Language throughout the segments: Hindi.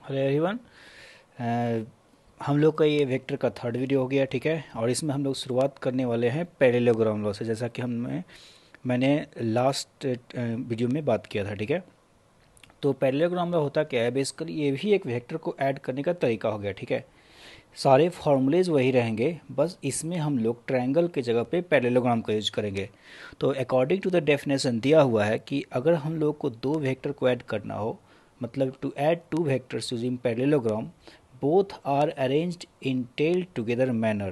Hello everyone. हम लोग का ये वेक्टर का थर्ड वीडियो हो गया, ठीक है। और इसमें हम लोग शुरुआत करने वाले हैं पैरेललोग्राम लॉ से, जैसा कि मैंने लास्ट वीडियो में बात किया था, ठीक है। तो पैरेललोग्राम लॉ होता क्या है, बेसिकली ये भी एक वेक्टर को ऐड करने का तरीका हो गया, ठीक है। सारे फॉर्मूलेज वही रहेंगे, बस इसमें हम लोग ट्रायंगल के जगह पे पैरेललोग्राम का यूज करेंगे। तो अकॉर्डिंग टू द डेफिनेशन दिया हुआ है कि अगर हम लोग को दो वेक्टर को ऐड करना हो, मतलब to add two vectors using parallelogram, both are arranged in tail together manner,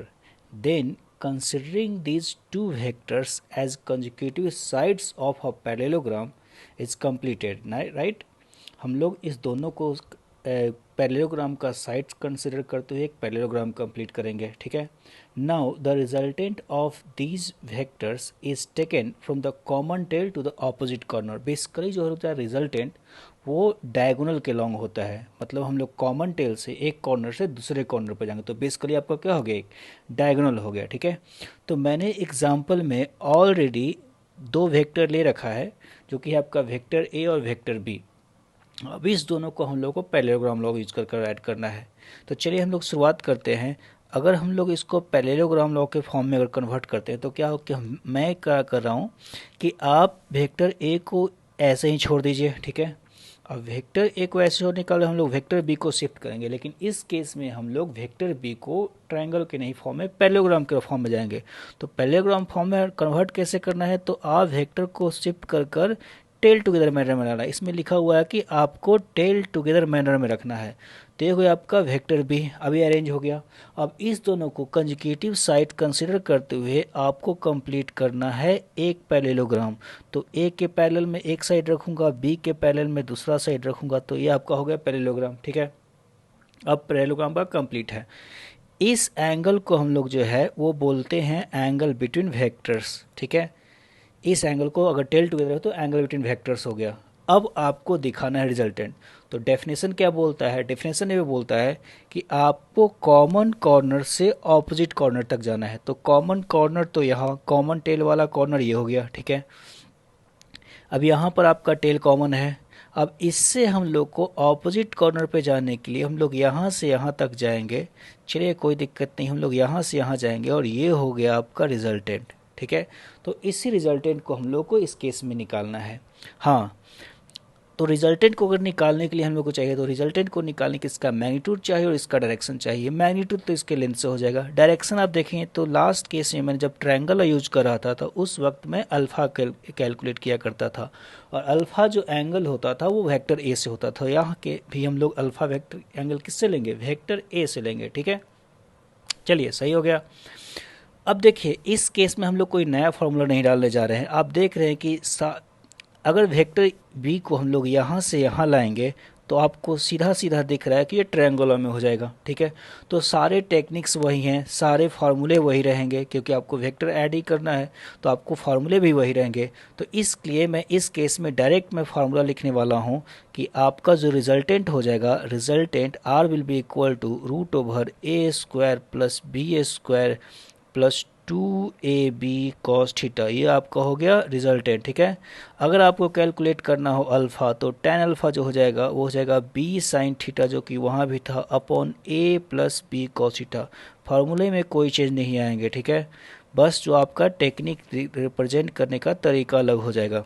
then considering these two vectors as consecutive sides of a parallelogram is completed, right। हम लोग इस दोनों को पैरेललोग्राम का साइड्स कंसिडर करते हुए एक पैरेललोग्राम कंप्लीट करेंगे, ठीक है। Now the resultant of these vectors is taken from the common tail to the opposite corner. Basically जो होता है रिजल्टेंट, वो डायगोनल के लॉन्ग होता है, मतलब हम लोग कॉमन टेल से एक कॉर्नर से दूसरे कॉर्नर पर जाएंगे, तो बेसिकली आपका क्या हो गया, एक डायगोनल हो गया, ठीक है। तो मैंने एग्जाम्पल में ऑलरेडी दो वेक्टर ले रखा है, जो कि है आपका वेक्टर ए और वेक्टर बी। अब इस दोनों को हम लोग को पैरेललोग्राम लॉ यूज कर ऐड करना है। तो चलिए हम लोग शुरुआत करते हैं। अगर हम लोग इसको पैरेललोग्राम लॉ के फॉर्म में अगर कन्वर्ट करते हैं तो क्या हो कि मैं क्या कर रहा हूँ कि आप वेक्टर ए को ऐसे ही छोड़ दीजिए, ठीक है। अब वेक्टर ए को ऐसे छोड़ने के बाद हम लोग वेक्टर बी को शिफ्ट करेंगे, लेकिन इस केस में हम लोग वेक्टर बी को ट्रायंगल के नहीं फॉर्म में पैरेललोग्राम के फॉर्म में जाएंगे। तो पैरेललोग्राम फॉर्म में कन्वर्ट कैसे करना है, तो आप वेक्टर को शिफ्ट कर कर टेल टुगेदर मैनर में लाना है। इसमें लिखा हुआ है कि आपको टेल टुगेदर मैनर में रखना है। तो ये हो गया आपका वेक्टर बी, अभी अरेंज हो गया। अब इस दोनों को कंजुगेटिव साइड कंसिडर करते हुए आपको कंप्लीट करना है एक पैरेललोग्राम। तो ए के पैरेलल में एक साइड रखूंगा, बी के पैरेलल में दूसरा साइड रखूंगा, तो ये आपका हो गया पैरेललोग्राम, ठीक है। अब पैरेललोग्राम का कंप्लीट है। इस एंगल को हम लोग जो है वो बोलते हैं एंगल बिटवीन वेक्टर्स, ठीक है। इस एंगल को अगर टेल टुगेदर है तो एंगल बिटवीन वेक्टर्स हो गया। अब आपको दिखाना है रिजल्टेंट। तो डेफिनेशन क्या बोलता है, डेफिनेशन ये बोलता है कि आपको कॉमन कॉर्नर से ऑपोजिट कॉर्नर तक जाना है। तो कॉमन कॉर्नर तो यहाँ कॉमन टेल वाला कॉर्नर ये हो गया, ठीक है। अब यहाँ पर आपका टेल कॉमन है। अब इससे हम लोग को ऑपोजिट कॉर्नर पे जाने के लिए हम लोग यहाँ से यहाँ तक जाएंगे। चलिए कोई दिक्कत नहीं, हम लोग यहाँ से यहाँ जाएंगे और ये हो गया आपका रिजल्टेंट, ठीक है। तो इसी रिजल्टेंट को हम लोग को इस केस में निकालना है। हाँ, तो रिजल्टेंट को अगर निकालने के लिए हम लोग को चाहिए, तो रिजल्टेंट को निकालने के इसका मैग्नीट्यूड चाहिए और इसका डायरेक्शन चाहिए। मैग्नीट्यूड तो इसके लेंथ से हो जाएगा, डायरेक्शन आप देखें तो लास्ट केस में मैंने जब ट्रायंगल यूज कर रहा था तो उस वक्त मैं अल्फा कैलकुलेट किया करता था, और अल्फा जो एंगल होता था वो वेक्टर ए से होता था। यहाँ के भी हम लोग अल्फा वेक्टर एंगल किससे लेंगे, वेक्टर ए से लेंगे, ठीक है। चलिए सही हो गया। अब देखिए इस केस में हम लोग कोई नया फॉर्मूला नहीं डालने जा रहे हैं। आप देख रहे हैं कि अगर वेक्टर बी को हम लोग यहाँ से यहाँ लाएंगे तो आपको सीधा सीधा दिख रहा है कि ये ट्रायंगुलर में हो जाएगा, ठीक है। तो सारे टेक्निक्स वही हैं, सारे फार्मूले वही रहेंगे, क्योंकि आपको वेक्टर ऐड ही करना है तो आपको फार्मूले भी वही रहेंगे। तो इसलिए मैं इस केस में डायरेक्ट मैं फार्मूला लिखने वाला हूँ कि आपका जो रिजल्टेंट हो जाएगा, resultant R will be equal to root over A square plus B square plus 2ab cos theta. ये आपका हो गया रिजल्टेंट, ठीक है। अगर आपको कैलकुलेट करना हो अल्फ़ा, तो tan अल्फ़ा जो हो जाएगा वो हो जाएगा b साइन थीटा, जो कि वहाँ भी था, upon a plus B cos theta. फार्मूले में कोई चेंज नहीं आएंगे, ठीक है। बस जो आपका टेक्निक रिप्रेजेंट करने का तरीका अलग हो जाएगा,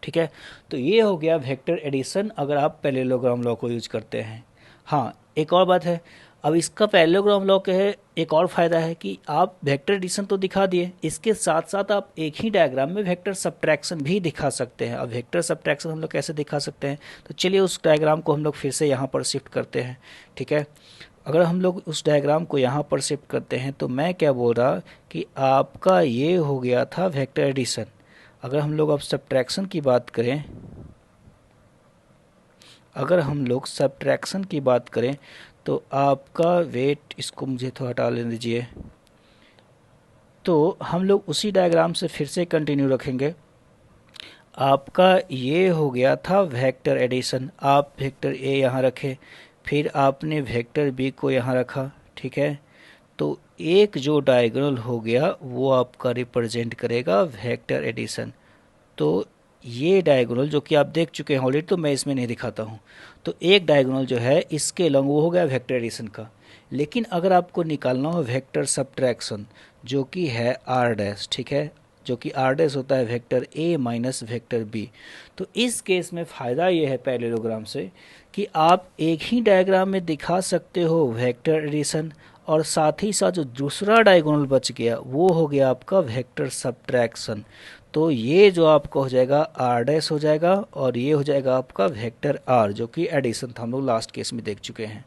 ठीक है। तो ये हो गया वेक्टर एडिशन अगर आप पैरेललोग्राम लॉ को यूज करते हैं। हाँ, एक और बात है। अब इसका पैरेललोग्राम लॉ के है एक और फ़ायदा है कि आप वेक्टर एडिशन तो दिखा दिए, इसके साथ साथ आप एक ही डायग्राम में वेक्टर सब्ट्रैक्शन भी दिखा सकते हैं। अब वेक्टर सब्ट्रैक्शन हम लोग कैसे दिखा सकते हैं, तो चलिए उस डायग्राम को हम लोग फिर से यहाँ पर शिफ्ट करते हैं, ठीक है। अगर हम लोग उस डायग्राम को यहाँ पर शिफ्ट करते हैं तो मैं क्या बोल रहा कि आपका ये हो गया था वेक्टर एडिशन। अगर हम लोग अब सब्ट्रैक्शन की बात करें, अगर हम लोग सब्ट्रैक्शन की बात करें तो आपका वेट, इसको मुझे थोड़ा हटा लेने दीजिए। तो हम लोग उसी डायग्राम से फिर से कंटिन्यू रखेंगे। आपका ये हो गया था वेक्टर एडिशन। आप वेक्टर ए यहाँ रखे, फिर आपने वेक्टर बी को यहाँ रखा, ठीक है। तो एक जो डायगोनल हो गया वो आपका रिप्रेजेंट करेगा वेक्टर एडिशन। तो ये डायगोनल जो कि आप देख चुके हैं ऑलरेडी, तो मैं इसमें नहीं दिखाता हूँ। तो एक डायगोनल जो है इसके लॉन्ग वो हो गया वेक्टर एडिशन का। लेकिन अगर आपको निकालना हो वेक्टर सब्ट्रैक्शन जो कि है आर डैश, ठीक है, जो कि आर डैश होता है vector A minus vector B. तो इस केस में फ़ायदा ये है पैरेललोग्राम से कि आप एक ही डायग्राम में दिखा सकते हो वेक्टर एडिशन, और साथ ही साथ जो दूसरा डायगोनल बच गया वो हो गया आपका वेक्टर सब्ट्रैक्शन। तो ये जो आपका हो जाएगा आर डैश हो जाएगा, और ये हो जाएगा आपका वेक्टर आर जो कि एडिशन था, हम लोग लास्ट केस में देख चुके हैं।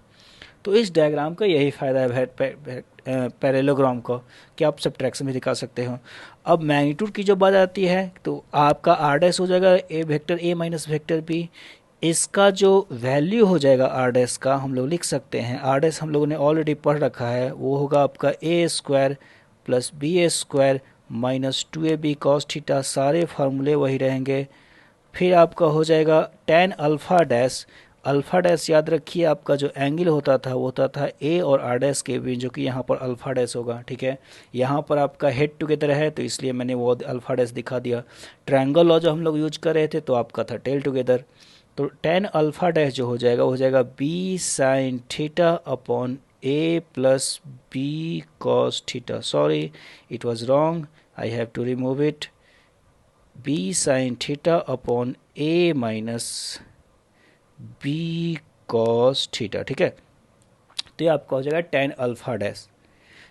तो इस डायग्राम का यही फ़ायदा है पैरेललोग्राम का कि आप सब्ट्रैक्शन भी दिखा सकते हो। अब मैग्नीट्यूड की जो बात आती है तो आपका आर डैश हो जाएगा A vector A minus vector B. इसका जो वैल्यू हो जाएगा आर डैश का हम लोग लिख सकते हैं, आर डैश हम लोगों ने ऑलरेडी पढ़ रखा है, वो होगा आपका A square plus B A square minus 2ab cos theta, सारे फार्मूले वही रहेंगे। फिर आपका हो जाएगा tan alpha dash, alpha dash याद रखिए आपका जो एंगल होता था वो होता था ए और आर डैश के बीच, जो कि यहाँ पर अल्फ़ा डैश होगा, ठीक है। यहाँ पर आपका हेड टुगेदर है तो इसलिए मैंने वो अल्फ़ा डैश दिखा दिया। ट्रायंगल लॉ जो हम लोग यूज कर रहे थे तो आपका था टेल टुगेदर। तो टेन अल्फ़ा डैश जो हो जाएगा वो हो जाएगा B sine theta upon A plus B cos theta, sorry it was wrong, I have to remove it, B sine theta upon A minus B cos theta, ठीक है। तो ये आपका हो जाएगा टेन अल्फ़ा डैश,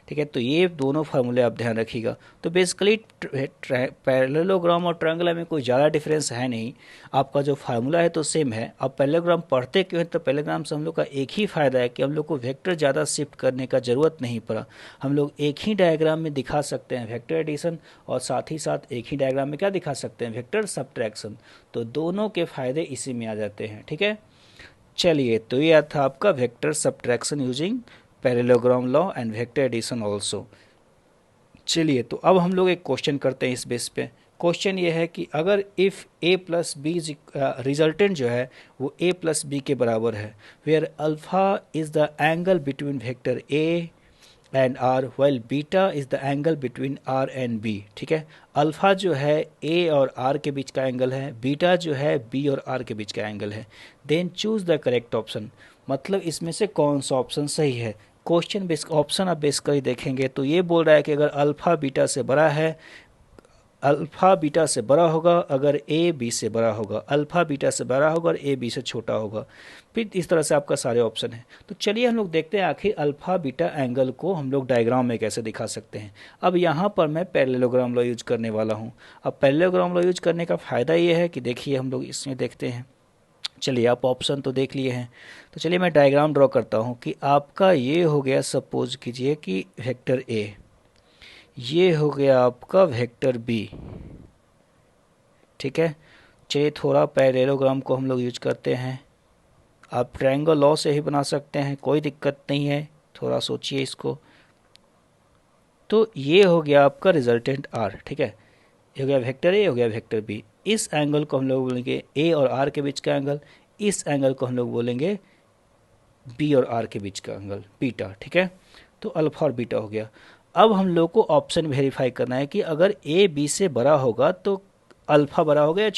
ठीक है। तो ये दोनों फार्मूले आप ध्यान रखिएगा। तो बेसिकली पैरेललोग्राम और ट्रायंगल में कोई ज़्यादा डिफरेंस है नहीं, आपका जो फार्मूला है तो सेम है। अब पैरेललोग्राम पढ़ते क्यों हैं, तो पैरेललोग्राम से हम लोग का एक ही फ़ायदा है कि हम लोग को वेक्टर ज़्यादा शिफ्ट करने का ज़रूरत नहीं पड़ा। हम लोग एक ही डायग्राम में दिखा सकते हैं वेक्टर एडिशन, और साथ ही साथ एक ही डायग्राम में क्या दिखा सकते हैं, वेक्टर सब्ट्रैक्शन। तो दोनों के फ़ायदे इसी में आ जाते हैं, ठीक है। चलिए, तो ये था आपका vector subtraction using parallelogram law and vector addition also. चलिए, तो अब हम लोग एक क्वेश्चन करते हैं इस बेस पे। क्वेश्चन ये है कि अगर if A plus B resultant जो है वो ए प्लस बी के बराबर है, where alpha is the angle between vector A and R while beta is the angle between R and B, ठीक है। अल्फ़ा जो है ए और आर के बीच का एंगल है, बीटा जो है बी और आर के बीच का एंगल है। Then choose the correct option, मतलब इसमें से कौन सा ऑप्शन सही है। क्वेश्चन बेस ऑप्शन आप बेसिकली देखेंगे तो ये बोल रहा है कि अगर अल्फ़ा बीटा से बड़ा है, अल्फ़ा बीटा से बड़ा होगा अगर ए बी से बड़ा होगा, अल्फ़ा बीटा से बड़ा होगा और ए बी से छोटा होगा। फिर इस तरह से आपका सारे ऑप्शन है। तो चलिए हम लोग देखते हैं आखिर अल्फ़ा बीटा एंगल को हम लोग डायग्राम में कैसे दिखा सकते हैं। अब यहाँ पर मैं पैरेललोग्राम लॉ यूज करने वाला हूँ। अब पैरेललोग्राम लॉ यूज करने का फ़ायदा ये है कि देखिए हम लोग इसमें देखते हैं। चलिए, आप ऑप्शन तो देख लिए हैं, तो चलिए मैं डायग्राम ड्रॉ करता हूँ कि आपका ये हो गया, सपोज कीजिए कि वेक्टर ए, ये हो गया आपका वेक्टर बी, ठीक है। चलिए थोड़ा पैरेललोग्राम को हम लोग यूज करते हैं। आप ट्रायंगल लॉ से ही बना सकते हैं, कोई दिक्कत नहीं है, थोड़ा सोचिए इसको। तो ये हो गया आपका रिजल्टेंट आर, ठीक है। ये हो गया वेक्टर ए, हो गया वेक्टर बी। इस एंगल को हम लोग बोलेंगे ए और आर के बीच का एंगल, इस एंगल को हम लोग बोलेंगे बी और आर के बीच का एंगल बीटा, ठीक है। तो अल्फा और बीटा हो गया। अब हम लोग को ऑप्शन वेरीफाई करना है कि अगर ए बी से बड़ा होगा तो अल्फा बड़ा होगा या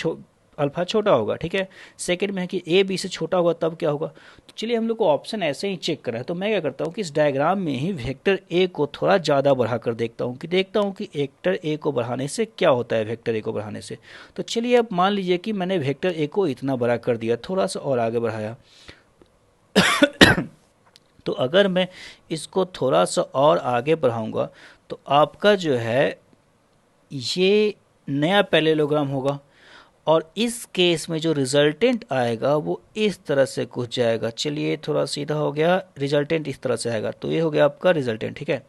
अल्फा छोटा होगा, ठीक है। सेकंड में है कि ए बी से छोटा होगा तब क्या होगा। तो चलिए हम लोग को ऑप्शन ऐसे ही चेक करना है। तो मैं क्या करता हूँ कि इस डायग्राम में ही वेक्टर ए को थोड़ा ज़्यादा बढ़ाकर देखता हूँ कि वेक्टर ए को बढ़ाने से क्या होता है, वेक्टर ए को बढ़ाने से। तो चलिए अब मान लीजिए कि मैंने वेक्टर ए को इतना बड़ा कर दिया, थोड़ा सा और आगे बढ़ाया। तो अगर मैं इसको थोड़ा सा और आगे बढ़ाऊंगा तो आपका जो है ये नया पैरेललोग्राम होगा, और इस केस में जो रिजल्टेंट आएगा वो इस तरह से कुछ जाएगा। चलिए थोड़ा सीधा हो गया, रिजल्टेंट इस तरह से आएगा। तो ये हो गया आपका रिजल्टेंट, ठीक है।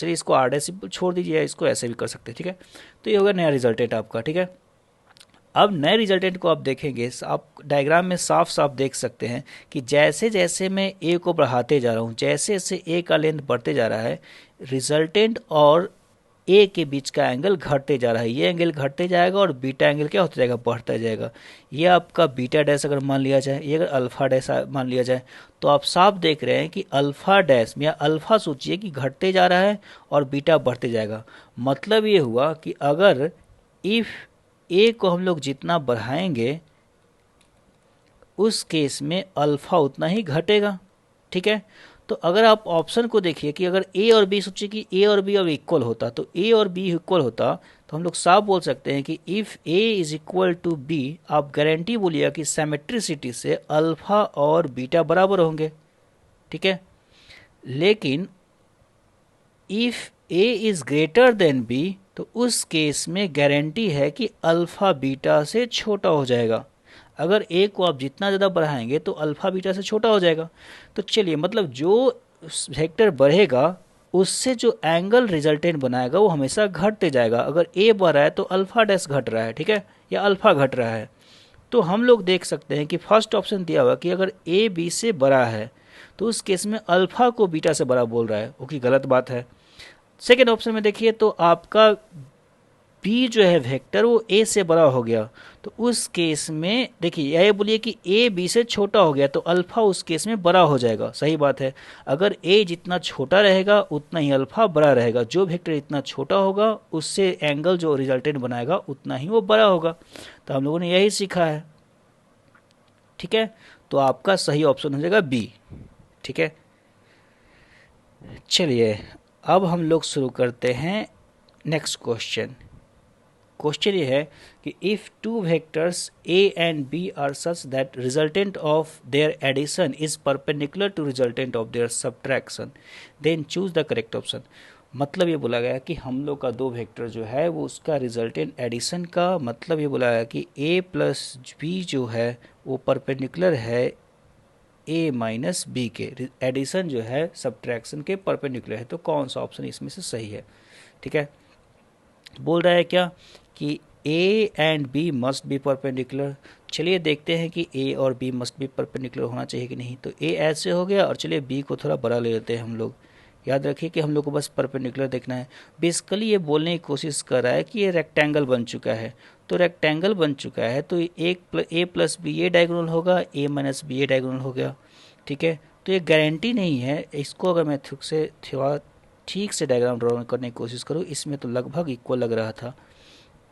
चलिए इसको आर डैश छोड़ दीजिए, इसको ऐसे भी कर सकते हैं, ठीक है। तो ये हो गया नया रिजल्टेंट आपका, ठीक है। अब नए रिजल्टेंट को आप देखेंगे, आप डायग्राम में साफ साफ देख सकते हैं कि जैसे जैसे मैं ए को बढ़ाते जा रहा हूँ, जैसे जैसे ए का लेंथ बढ़ते जा रहा है, रिजल्टेंट और ए के बीच का एंगल घटते जा रहा है। ये एंगल घटते जाएगा और बीटा एंगल क्या होता जाएगा, बढ़ता जाएगा। ये आपका बीटा डैश अगर मान लिया जाए, ये अगर अल्फा डैश मान लिया जाए, तो आप साफ देख रहे हैं कि अल्फा डैश या अल्फा सोचिए कि घटते जा रहा है और बीटा बढ़ते जाएगा। मतलब ये हुआ कि अगर इफ़ ए को हम लोग जितना बढ़ाएंगे उस केस में अल्फा उतना ही घटेगा, ठीक है। तो अगर आप ऑप्शन को देखिए कि अगर ए और बी, सोचिए कि ए और बी अब इक्वल होता, तो ए और बी इक्वल होता तो हम लोग साफ बोल सकते हैं कि if A is equal to B, आप गारंटी बोलिएगा कि सिमेट्रिसिटी से अल्फा और बीटा बराबर होंगे, ठीक है। लेकिन if A is greater than B, तो उस केस में गारंटी है कि अल्फा बीटा से छोटा हो जाएगा। अगर ए को आप जितना ज़्यादा बढ़ाएंगे तो अल्फा बीटा से छोटा हो जाएगा। तो चलिए, मतलब जो वेक्टर बढ़ेगा उससे जो एंगल रिजल्टेंट बनाएगा वो हमेशा घटते जाएगा। अगर ए बढ़ रहा है तो अल्फा डैश घट रहा है, ठीक है, या अल्फा घट रहा है। तो हम लोग देख सकते हैं कि फर्स्ट ऑप्शन दिया हुआ कि अगर ए बी से बड़ा है तो उस केस में अल्फा को बीटा से बड़ा बोल रहा है, वो की गलत बात है। सेकेंड ऑप्शन में देखिए तो आपका बी जो है वेक्टर वो ए से बड़ा हो गया, तो उस केस में देखिए ये बोलिए कि ए बी से छोटा हो गया तो अल्फा उस केस में बड़ा हो जाएगा, सही बात है। अगर ए जितना छोटा रहेगा उतना ही अल्फा बड़ा रहेगा, जो वेक्टर इतना छोटा होगा उससे एंगल जो रिजल्टेंट बनाएगा उतना ही वो बड़ा होगा। तो हम लोगों ने यही सीखा है, ठीक है। तो आपका सही ऑप्शन हो जाएगा बी, ठीक है। चलिए अब हम लोग शुरू करते हैं नेक्स्ट क्वेश्चन। क्वेश्चन ये है कि if two vectors A and B are such that resultant of their addition is perpendicular to resultant of their subtraction, then choose the correct option. मतलब ये बोला गया कि हम लोग का दो वेक्टर जो है वो उसका रिजल्टेंट एडिशन का मतलब ये बोला गया कि ए प्लस बी जो है वो परपेंडिकुलर है ए माइनस बी के, एडिशन जो है सब्ट्रैक्शन के परपेंडिकुलर है। तो कौन सा ऑप्शन इसमें से सही है, ठीक है। बोल रहा है क्या कि A and B must be perpendicular. चलिए देखते हैं कि ए और बी मस्ट बी परपेंडिकुलर होना चाहिए कि नहीं। तो ए ऐसे हो गया और चलिए बी को थोड़ा बड़ा ले लेते हैं हम लोग। याद रखिए कि हम लोग को बस परपेंडिकुलर देखना है। बेसिकली ये बोलने की कोशिश कर रहा है कि ये रेक्टेंगल बन चुका है, तो रेक्टेंगल बन चुका है तो ए प्लस बी ये डायगोनल होगा, ए माइनस बी ये डायगोनल हो गया, ठीक है। तो ये गारंटी नहीं है, इसको अगर मैं थोड़ा ठीक से डायग्राम ड्रॉ करने की कोशिश करूँ, इसमें तो लगभग इक्वल लग रहा था।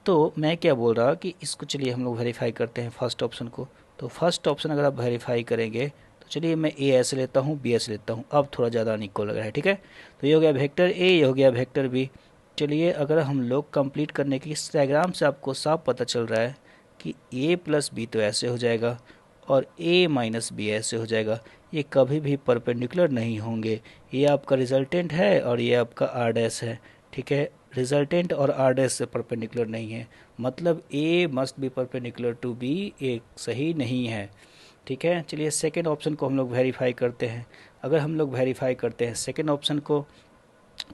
तो मैं क्या बोल रहा कि इसको चलिए हम लोग वेरीफाई करते हैं फर्स्ट ऑप्शन को। तो फर्स्ट ऑप्शन अगर आप वेरीफाई करेंगे तो चलिए मैं ए ऐसे लेता हूँ, बी ऐसे लेता हूँ, अब थोड़ा ज़्यादा अनइक्वल लग रहा है, ठीक है। तो ये हो गया वेक्टर ए, ये हो गया वेक्टर बी। चलिए अगर हम लोग कंप्लीट करने की इस डायग्राम से आपको साफ पता चल रहा है कि ए प्लस बी तो ऐसे हो जाएगा और ए माइनस बी ऐसे हो जाएगा, ये कभी भी परपेंडिकुलर नहीं होंगे। ये आपका रिजल्टेंट है और ये आपका आर डैश है, ठीक है। रिजल्टेंट और आर डैश से परपेंडिकुलर नहीं है, मतलब A must be perpendicular to B, एक सही नहीं है, ठीक है। चलिए सेकेंड ऑप्शन को हम लोग वेरीफाई करते हैं। अगर हम लोग वेरीफाई करते हैं सेकेंड ऑप्शन को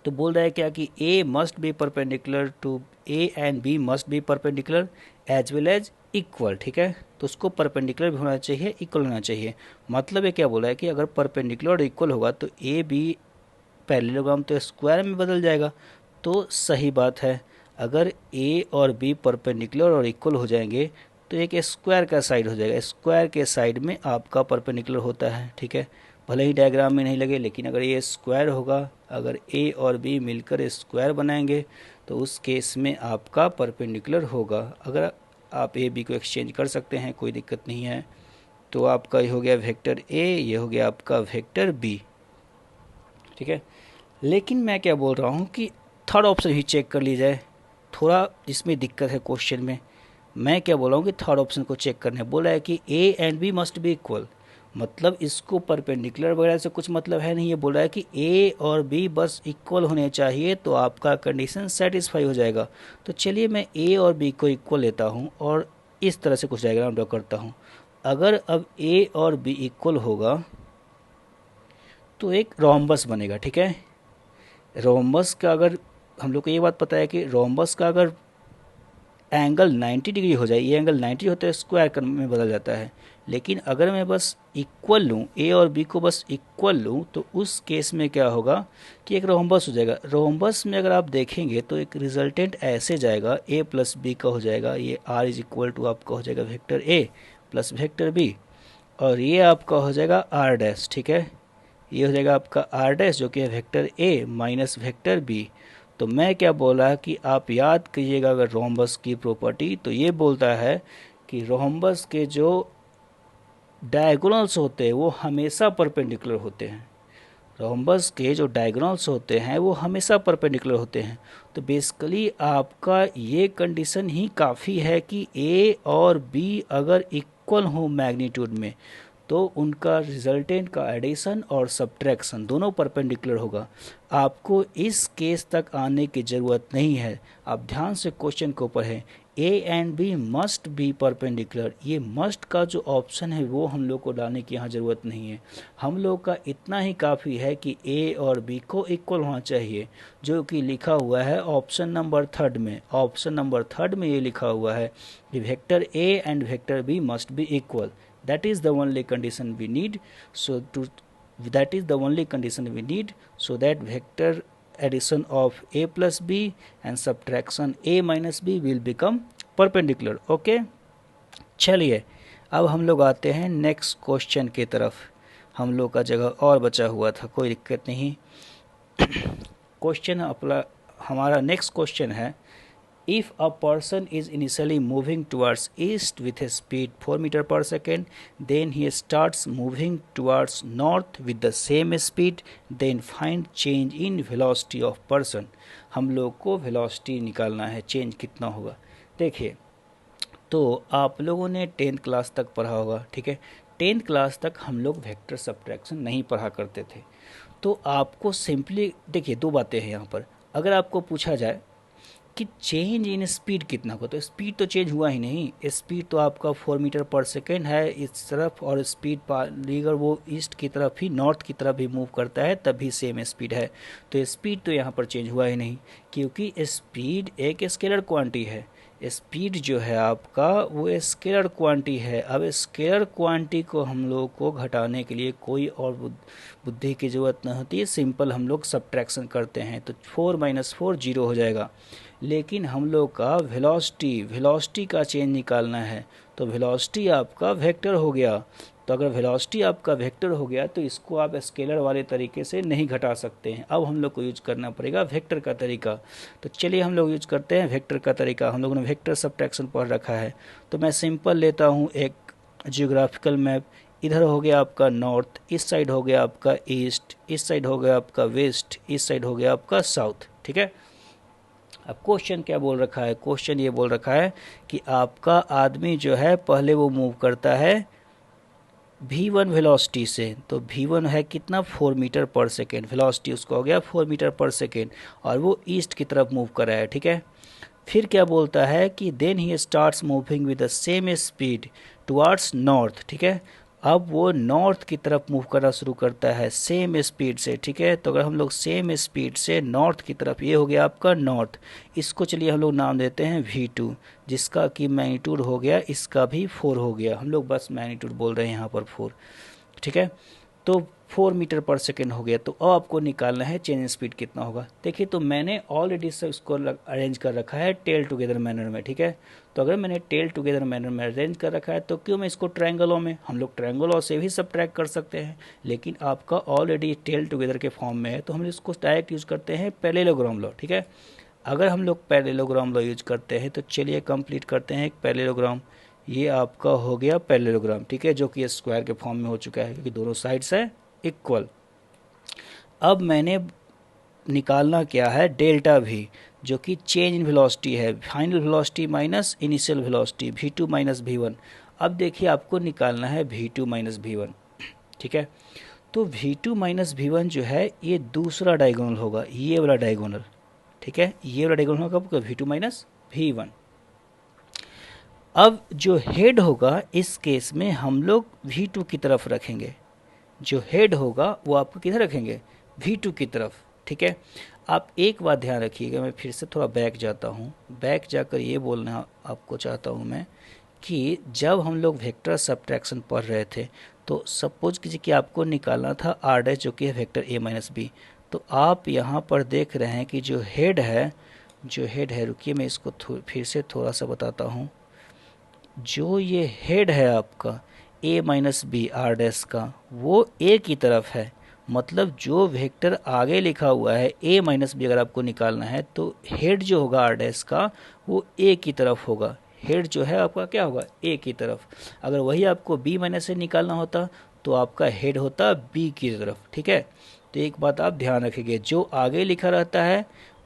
तो बोल रहा है क्या कि A must be perpendicular to A and B must be perpendicular as well as equal, ठीक है। तो उसको परपेंडिकुलर भी होना चाहिए, इक्वल होना चाहिए। मतलब ये क्या बोला है कि अगर परपेंडिकुलर और इक्वल होगा तो ए बी पैरेललोग्राम तो स्क्वायर में बदल जाएगा, तो सही बात है। अगर ए और बी परपेंडिकुलर और इक्वल हो जाएंगे तो एक स्क्वायर का साइड हो जाएगा, स्क्वायर के साइड में आपका परपेंडिकुलर होता है, ठीक है। भले ही डायग्राम में नहीं लगे लेकिन अगर ये स्क्वायर होगा, अगर ए और बी मिलकर स्क्वायर बनाएंगे तो उस केस में आपका परपेंडिकुलर होगा। अगर आप ए बी को एक्सचेंज कर सकते हैं, कोई दिक्कत नहीं है। तो आपका ये हो गया वेक्टर ए, ये हो गया आपका वेक्टर बी, ठीक है। लेकिन मैं क्या बोल रहा हूँ कि थर्ड ऑप्शन ही चेक कर ली जाए, थोड़ा इसमें दिक्कत है क्वेश्चन में। मैं क्या बोल रहा हूँ कि थर्ड ऑप्शन को चेक करने बोला है कि A and B must be equal, मतलब इसको परपेंडिकुलर वगैरह से कुछ मतलब है नहीं। ये बोल रहा है कि ए और बी बस इक्वल होने चाहिए तो आपका कंडीशन सेटिस्फाई हो जाएगा। तो चलिए मैं ए और बी को इक्वल लेता हूँ और इस तरह से कुछ डायग्राम ड्रॉ करता हूँ। अगर अब ए और बी इक्वल होगा तो एक रोम्बस बनेगा, ठीक है। रोम्बस का अगर हम लोग को ये बात पता है कि रोम्बस का अगर एंगल 90 डिग्री हो जाए, ये एंगल 90 होता है स्क्वायर में बदल जाता है। लेकिन अगर मैं बस इक्वल लूँ, ए और बी को बस इक्वल लूँ, तो उस केस में क्या होगा कि एक रोम्बस हो जाएगा। रोम्बस में अगर आप देखेंगे तो एक रिजल्टेंट ऐसे जाएगा, ए प्लस बी का हो जाएगा, ये आर इज इक्वल टू आपका हो जाएगा vector A plus vector B, और ये आपका हो जाएगा आर डैश, ठीक है। ये हो जाएगा आपका आर डैश जो कि है vector A minus vector B. तो मैं क्या बोला कि आप याद कीजिएगा अगर रोम्बस की प्रॉपर्टी, तो ये बोलता है कि रोम्बस के जो डायगोनल्स होते हैं वो हमेशा परपेंडिकुलर होते हैं। रोम्बस के जो डायगोनल्स होते हैं वो हमेशा परपेंडिकुलर होते हैं। तो बेसिकली आपका ये कंडीशन ही काफ़ी है कि ए और बी अगर इक्वल हो मैग्नीट्यूड में, तो उनका रिजल्टेंट का एडिशन और सब्ट्रैक्शन दोनों परपेंडिकुलर होगा। आपको इस केस तक आने की ज़रूरत नहीं है। आप ध्यान से क्वेश्चन को पढ़ें, A and B must be perpendicular. ये मस्ट का जो ऑप्शन है वो हम लोग को डालने की यहाँ ज़रूरत नहीं है। हम लोग का इतना ही काफ़ी है कि ए और बी को इक्वल होना चाहिए, जो कि लिखा हुआ है ऑप्शन नंबर थर्ड में। ऑप्शन नंबर थर्ड में ये लिखा हुआ है कि vector A and vector B must be equal. That is the only condition we need. That is the only condition we need, so that vector addition of a plus b and subtraction a minus b will become perpendicular. Okay, चलिए अब हम लोग आते हैं नेक्स्ट क्वेश्चन की तरफ। हम लोग का जगह और बचा हुआ था, कोई दिक्कत नहीं। क्वेश्चन अपना हमारा नेक्स्ट क्वेश्चन है, if a person is initially moving towards east with a speed 4 meter per second, then he starts moving towards north with the same speed, then find change in velocity of person। हम लोग को velocity निकालना है, चेंज कितना होगा। देखिए, तो आप लोगों ने 10th क्लास तक पढ़ा होगा, ठीक है। 10th क्लास तक हम लोग वेक्टर सब्ट्रैक्शन नहीं पढ़ा करते थे। तो आपको सिंपली देखिए, दो बातें हैं यहाँ पर। अगर आपको पूछा जाए कि चेंज इन स्पीड कितना हो, तो स्पीड तो चेंज हुआ ही नहीं। स्पीड तो आपका 4 मीटर पर सेकेंड है इस तरफ, और स्पीड अगर वो ईस्ट की तरफ ही, नॉर्थ की तरफ भी मूव करता है तब भी सेम स्पीड है। तो स्पीड तो यहाँ पर चेंज हुआ ही नहीं, क्योंकि स्पीड एक स्केलर क्वांटिटी है। स्पीड जो है आपका वो स्केलर क्वांटिटी है। अब स्केलर क्वांटिटी को हम लोग को घटाने के लिए कोई और बुद्धि की ज़रूरत नहीं होती है, सिंपल हम लोग सब्ट्रैक्शन करते हैं। तो 4 - 4 0 हो जाएगा। लेकिन हम लोग का वेलोसिटी का चेंज निकालना है, तो वेलोसिटी आपका वेक्टर हो गया। तो अगर वेलोसिटी आपका वेक्टर हो गया तो इसको आप स्केलर वाले तरीके से नहीं घटा सकते हैं। अब हम लोग को यूज करना पड़ेगा वेक्टर का तरीका। तो चलिए हम लोग यूज करते हैं वेक्टर का तरीका। हम लोगों ने वेक्टर सब्ट्रैक्शन पढ़ रखा है, तो मैं सिंपल लेता हूँ एक जियोग्राफिकल मैप। इधर हो गया आपका नॉर्थ, इस साइड हो गया आपका ईस्ट, इस साइड हो गया आपका वेस्ट, इस साइड हो गया आपका साउथ, ठीक है। अब क्वेश्चन क्या बोल रखा है, क्वेश्चन ये बोल रखा है कि आपका आदमी जो है पहले वो मूव करता है v1 वेलोसिटी से। तो v1 है कितना, 4 मीटर पर सेकेंड। वेलोसिटी उसका हो गया 4 मीटर पर सेकेंड, और वो ईस्ट की तरफ मूव कर रहा है, ठीक है। फिर क्या बोलता है कि then he starts moving with the same speed towards north, ठीक है। अब वो नॉर्थ की तरफ मूव करना शुरू करता है सेम स्पीड से, ठीक है। तो अगर हम लोग सेम स्पीड से नॉर्थ की तरफ, ये हो गया आपका नॉर्थ। इसको चलिए हम लोग नाम देते हैं v2, जिसका कि मैग्नीट्यूड हो गया, इसका भी 4 हो गया। हम लोग बस मैग्नीट्यूड बोल रहे हैं यहाँ पर 4, ठीक है। तो 4 मीटर पर सेकेंड हो गया। तो अब आपको निकालना है चेंज इन स्पीड कितना होगा। देखिए, तो मैंने ऑलरेडी से उसको अरेंज कर रखा है टेल टुगेदर मैनर में, ठीक है। तो अगर मैंने टेल टुगेदर मैनर में अरेंज कर रखा है, तो क्यों मैं इसको ट्रायंगलों में, हम लोग ट्रायंगलों से भी सब्ट्रैक्ट कर सकते हैं, लेकिन आपका ऑलरेडी टेल टुगेदर के फॉर्म में है, तो हम इसको डायरेक्ट यूज़ करते हैं पैरेललोग्राम लॉ, ठीक है। अगर हम लोग पैरेललोग्राम लॉ यूज करते हैं, तो चलिए कंप्लीट करते हैं एक पैरेललोग्राम। ये आपका हो गया पैरेललोग्राम, ठीक है, जो कि स्क्वायर के फॉर्म में हो चुका है, क्योंकि दोनों साइड्स है इक्वल। अब मैंने निकालना क्या है, डेल्टा भी, जो कि चेंज इन वेलोसिटी है, final velocity minus initial velocity, v2 - v1। अब देखिए, आपको निकालना है v2 - v1, ठीक है। तो v2 - v1 जो है ये दूसरा डायगोनल होगा, ये वाला डायगोनल, ठीक है। ये वाला डायगोनल होगा आपका v2 - v1। अब जो हेड होगा इस केस में हम लोग v2 की तरफ रखेंगे। जो हेड होगा वो आपको किधर रखेंगे, v2 की तरफ, ठीक है। आप एक बात ध्यान रखिएगा, मैं फिर से थोड़ा बैक जाता हूँ। बैक जाकर ये बोलना आपको चाहता हूँ मैं कि जब हम लोग वेक्टर सब्ट्रैक्शन पढ़ रहे थे, तो सपोज कीजिए कि आपको निकालना था r डैश, जो कि है वेक्टर a - b। तो आप यहाँ पर देख रहे हैं कि जो हेड है, रुकिए मैं इसको फिर से थोड़ा सा बताता हूँ। जो ये हेड है आपका a - b r डैश का, वो a की तरफ है, मतलब जो वेक्टर आगे लिखा हुआ है a माइनस बी अगर आपको निकालना है तो हेड जो होगा आर डैश का वो a की तरफ होगा। हेड जो है आपका क्या होगा a की तरफ। अगर वही आपको b माइनस से निकालना होता तो आपका हेड होता b की तरफ। ठीक है, तो एक बात आप ध्यान रखिए, जो आगे लिखा रहता है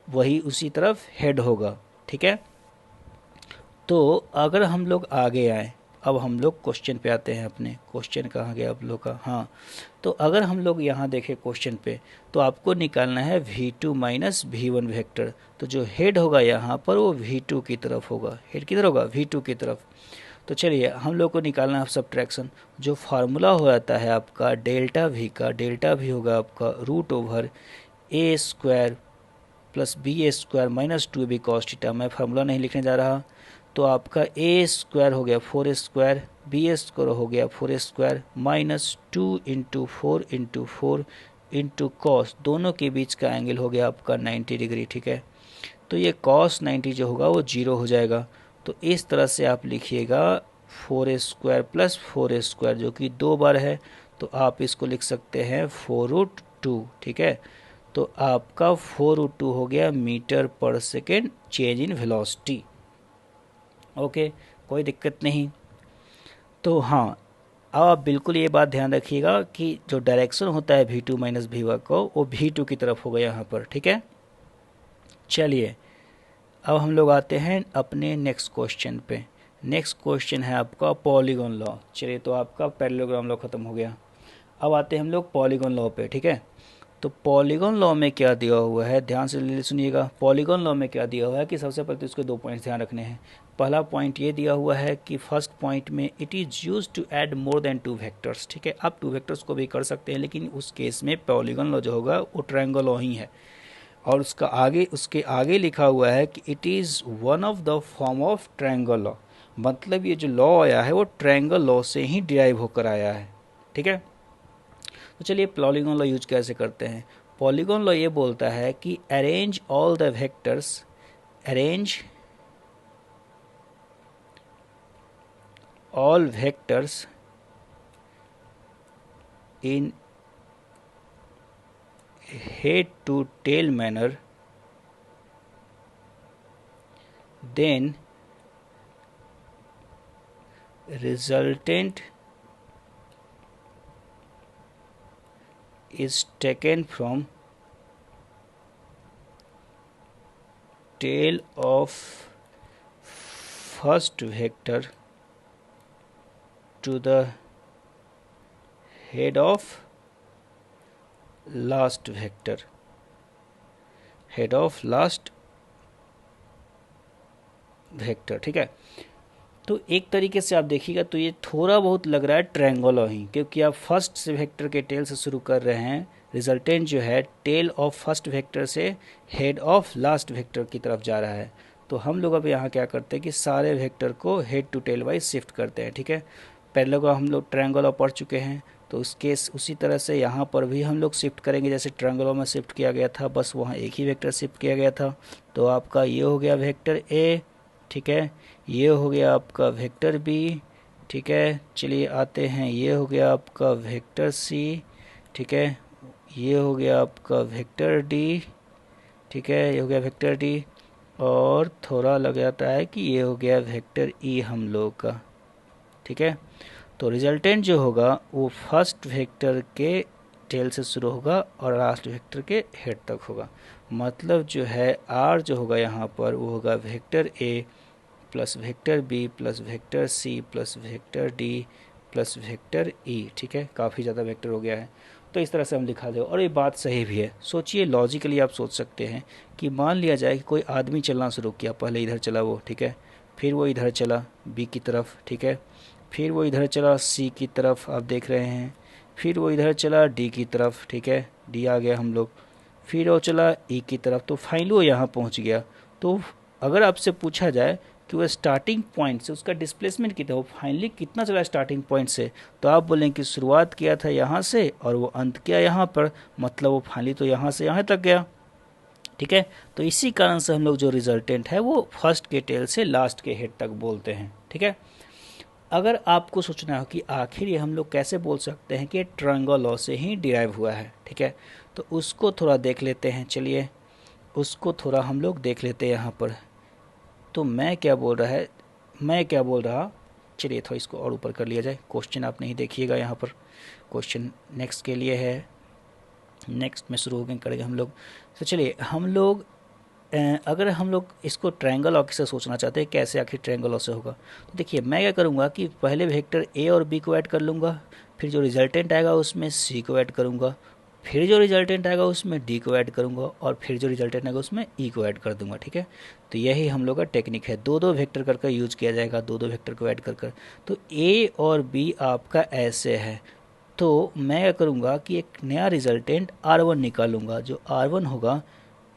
वही उसी तरफ हेड होगा। ठीक है, तो अगर हम लोग आगे आए, अब हम लोग क्वेश्चन पे आते हैं। अपने क्वेश्चन कहाँ गया आप लोग का, हाँ, तो अगर हम लोग यहाँ देखें क्वेश्चन पे तो आपको निकालना है v2 माइनस v1 वेक्टर। तो जो हेड होगा यहाँ पर वो v2 की तरफ होगा। हेड किधर होगा, v2 की तरफ। तो चलिए हम लोग को निकालना है सब्ट्रैक्शन। जो फार्मूला हो जाता है आपका डेल्टा v का, डेल्टा v होगा आपका root over A square plus B A square minus 2b cos theta. मैं फार्मूला नहीं लिखने जा रहा। तो आपका ए स्क्वायर हो गया 4 स्क्वायर, बी ए स्क्वायर हो गया 4 square minus 2 into 4 into cos, दोनों के बीच का एंगल हो गया आपका 90 डिग्री। ठीक है, तो ये कॉस 90 जो होगा वो 0 हो जाएगा। तो इस तरह से आप लिखिएगा 4 स्क्वायर प्लस 4 स्क्वायर जो कि 2 बार है, तो आप इसको लिख सकते हैं 4√2। ठीक है, तो आपका 4√2 हो गया मीटर पर second change in velocity. Okay, कोई दिक्कत नहीं। तो हाँ, अब आप बिल्कुल ये बात ध्यान रखिएगा कि जो डायरेक्शन होता है v2 माइनस v1 को वो v2 की तरफ होगा यहाँ पर। ठीक है, चलिए अब हम लोग आते हैं अपने नेक्स्ट क्वेश्चन पे। नेक्स्ट क्वेश्चन है आपका पॉलीगॉन लॉ। चलिए, तो आपका पैरेललोग्राम लॉ खत्म हो गया। अब आते हैं हम लोग पॉलीगॉन लॉ पे। ठीक है, तो पॉलीगॉन लॉ में क्या दिया हुआ है, ध्यान से सुनिएगा। पॉलीगॉन लॉ में क्या दिया हुआ है कि सबसे पहले तो इसके 2 पॉइंट्स ध्यान रखने हैं। पहला पॉइंट ये दिया हुआ है कि फर्स्ट पॉइंट में it is used to add more than 2 vectors. ठीक है, आप 2 वेक्टर्स को भी कर सकते हैं, लेकिन उस केस में पॉलीगॉन लॉ जो होगा वो ट्रायंगल लॉ ही है। और उसके आगे लिखा हुआ है कि it is one of the form of triangle law. मतलब ये जो लॉ आया है वो ट्रायंगल लॉ से ही डिराइव होकर आया है। ठीक है, तो चलिए पॉलीगॉन लॉ यूज कैसे करते हैं। पॉलीगॉन लॉ ये बोलता है कि arrange all the vectors, arrange all vectors in head to tail manner, then resultant is taken from tail of first vector to the head of last vector, head of last vector. ठीक है, तो एक तरीके से आप देखिएगा तो ये थोड़ा बहुत लग रहा है ट्रायंगल ही, क्योंकि आप फर्स्ट से वेक्टर के टेल से शुरू कर रहे हैं। रिजल्टेंट जो है टेल ऑफ फर्स्ट वेक्टर से हेड ऑफ लास्ट वेक्टर की तरफ जा रहा है। तो हम लोग अब यहाँ क्या करते हैं कि सारे वेक्टर को head to tail wise shift करते हैं। ठीक है, पैरेललोग्राम हम लोग ट्रायंगल पढ़ चुके हैं, तो उसके उसी तरह से यहाँ पर भी हम लोग शिफ्ट करेंगे जैसे ट्रायंगलों में शिफ्ट किया गया था, बस वहाँ एक ही वेक्टर शिफ्ट किया गया था। तो आपका ये हो गया वेक्टर ए। ठीक है, ये हो गया आपका वेक्टर बी। ठीक है, चलिए आते हैं, ये हो गया आपका वेक्टर सी। ठीक है, ये हो गया आपका वेक्टर डी। ठीक है, ये हो गया वेक्टर डी, और थोड़ा लग जाता है कि ये हो गया वेक्टर ई हम लोग का। ठीक है, तो रिजल्टेंट जो होगा वो फर्स्ट वेक्टर के टेल से शुरू होगा और लास्ट वेक्टर के हेड तक होगा। मतलब जो है आर जो होगा यहाँ पर वो होगा vector A plus vector B plus vector C plus vector D plus vector E. ठीक है, काफ़ी ज़्यादा वेक्टर हो गया है, तो इस तरह से हम लिखा दे। और ये बात सही भी है। सोचिए, लॉजिकली आप सोच सकते हैं कि मान लिया जाए कि कोई आदमी चलना शुरू किया, पहले इधर चला वो, ठीक है, फिर वो इधर चला बी की तरफ, ठीक है, फिर वो इधर चला सी की तरफ, आप देख रहे हैं, फिर वो इधर चला डी की तरफ, ठीक है, डी आ गया हम लोग, फिर वो चला ई की तरफ, तो फाइनली वो यहाँ पहुँच गया। तो अगर आपसे पूछा जाए कि वो स्टार्टिंग पॉइंट से उसका डिस्प्लेसमेंट कितना, वो फाइनली कितना चला स्टार्टिंग पॉइंट से, तो आप बोलेंगे कि शुरुआत किया था यहाँ से और वो अंत किया यहाँ पर, मतलब वो फाइनली तो यहाँ से यहाँ तक गया। ठीक है, तो इसी कारण से हम लोग जो रिजल्टेंट है वो फर्स्ट के टेल से लास्ट के हेड तक बोलते हैं। ठीक है, अगर आपको सोचना हो कि आखिर ये हम लोग कैसे बोल सकते हैं कि ट्रायंगल लॉ से ही डिराइव हुआ है, ठीक है, तो उसको थोड़ा देख लेते हैं। चलिए उसको थोड़ा हम लोग देख लेते हैं यहाँ पर। तो मैं क्या बोल रहा, चलिए थोड़ा इसको और ऊपर कर लिया जाए। क्वेश्चन आप नहीं देखिएगा यहाँ पर, क्वेश्चन नेक्स्ट के लिए है, नेक्स्ट में शुरू करेंगे हम लोग। तो चलिए हम लोग अगर हम लोग इसको ट्रायंगल लॉ से सोचना चाहते हैं कैसे आखिर ट्रायंगल लॉ से होगा, तो देखिए मैं क्या करूँगा कि पहले वेक्टर ए और बी को ऐड कर लूँगा, फिर जो रिजल्टेंट आएगा उसमें सी को ऐड करूँगा, फिर जो रिजल्टेंट आएगा उसमें डी को ऐड करूँगा, और फिर जो रिजल्टेंट आएगा उसमें ई को ऐड कर दूँगा, ठीक है। तो यही हम लोग का टेक्निक है, दो दो वेक्टर कर यूज़ किया जाएगा, दो दो वेक्टर को ऐड कर। तो ए और बी आपका ऐसे है, तो मैं क्या करूँगा कि एक नया रिजल्टेंट R1 निकालूंगा। जो R1 होगा